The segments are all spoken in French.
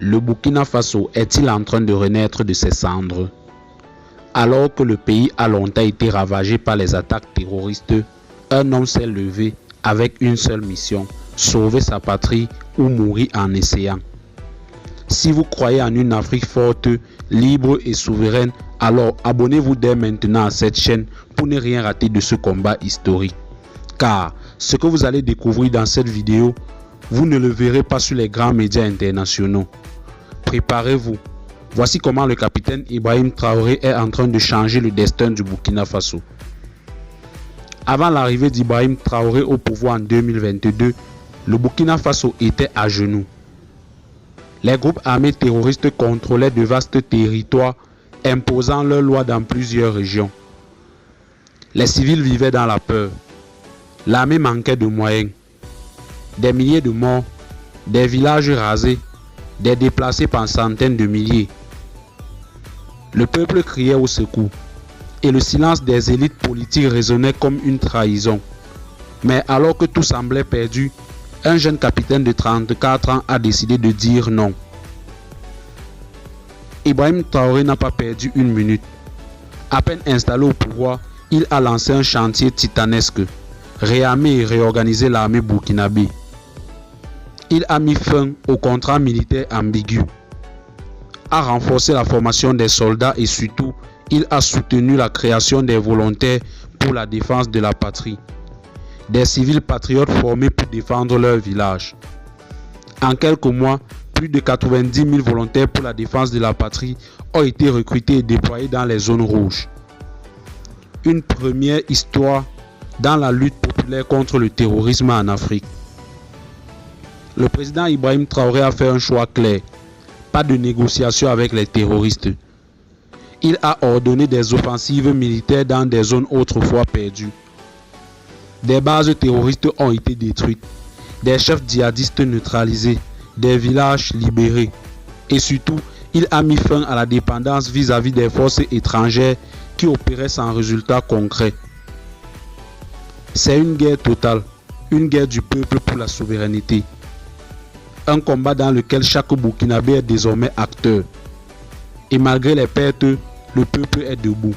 Le Burkina Faso est-il en train de renaître de ses cendres? Alors que le pays a longtemps été ravagé par les attaques terroristes, un homme s'est levé avec une seule mission: sauver sa patrie ou mourir en essayant. Si vous croyez en une Afrique forte, libre et souveraine, alors abonnez-vous dès maintenant à cette chaîne pour ne rien rater de ce combat historique. Car ce que vous allez découvrir dans cette vidéo, vous ne le verrez pas sur les grands médias internationaux. Préparez-vous. Voici comment le capitaine Ibrahim Traoré est en train de changer le destin du Burkina Faso. Avant l'arrivée d'Ibrahim Traoré au pouvoir en 2022, le Burkina Faso était à genoux. Les groupes armés terroristes contrôlaient de vastes territoires, imposant leurs lois dans plusieurs régions. Les civils vivaient dans la peur. L'armée manquait de moyens. Des milliers de morts, des villages rasés, des déplacés par centaines de milliers. Le peuple criait au secours, et le silence des élites politiques résonnait comme une trahison. Mais alors que tout semblait perdu, un jeune capitaine de 34 ans a décidé de dire non. Ibrahim Traoré n'a pas perdu une minute. À peine installé au pouvoir, il a lancé un chantier titanesque: réarmer et réorganiser l'armée burkinabé. Il a mis fin au contrat militaire ambigu, a renforcé la formation des soldats et surtout, il a soutenu la création des volontaires pour la défense de la patrie. Des civils patriotes formés pour défendre leur village. En quelques mois, plus de 90 000 volontaires pour la défense de la patrie ont été recrutés et déployés dans les zones rouges. Une première histoire dans la lutte populaire contre le terrorisme en Afrique. Le président Ibrahim Traoré a fait un choix clair: pas de négociation avec les terroristes. Il a ordonné des offensives militaires dans des zones autrefois perdues. Des bases terroristes ont été détruites, des chefs djihadistes neutralisés, des villages libérés. Et surtout, il a mis fin à la dépendance vis-à-vis des forces étrangères qui opéraient sans résultat concret. C'est une guerre totale, une guerre du peuple pour la souveraineté. Un combat dans lequel chaque Burkinabé est désormais acteur. Et malgré les pertes, le peuple est debout.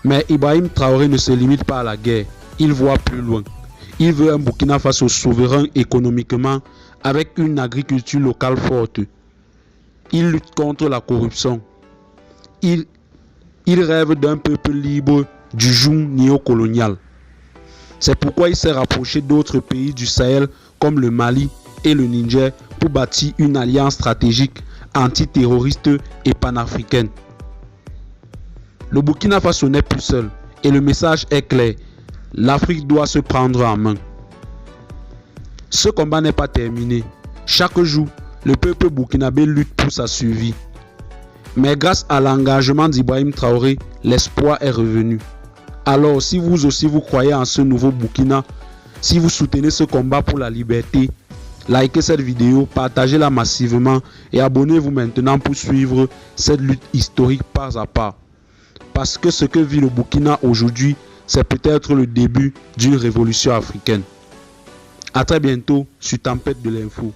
Mais Ibrahim Traoré ne se limite pas à la guerre, il voit plus loin. Il veut un Burkina Faso souverain économiquement, avec une agriculture locale forte. Il lutte contre la corruption. Il rêve d'un peuple libre du joug néocolonial. C'est pourquoi il s'est rapproché d'autres pays du Sahel comme le Mali et le Niger pour bâtir une alliance stratégique antiterroriste et panafricaine. Le Burkina Faso n'est plus seul et le message est clair: l'Afrique doit se prendre en main. Ce combat n'est pas terminé. Chaque jour, le peuple burkinabé lutte pour sa survie. Mais grâce à l'engagement d'Ibrahim Traoré, l'espoir est revenu. Alors, si vous aussi vous croyez en ce nouveau Burkina, si vous soutenez ce combat pour la liberté, likez cette vidéo, partagez-la massivement et abonnez-vous maintenant pour suivre cette lutte historique pas à pas. Parce que ce que vit le Burkina aujourd'hui, c'est peut-être le début d'une révolution africaine. A très bientôt sur Tempête de l'info.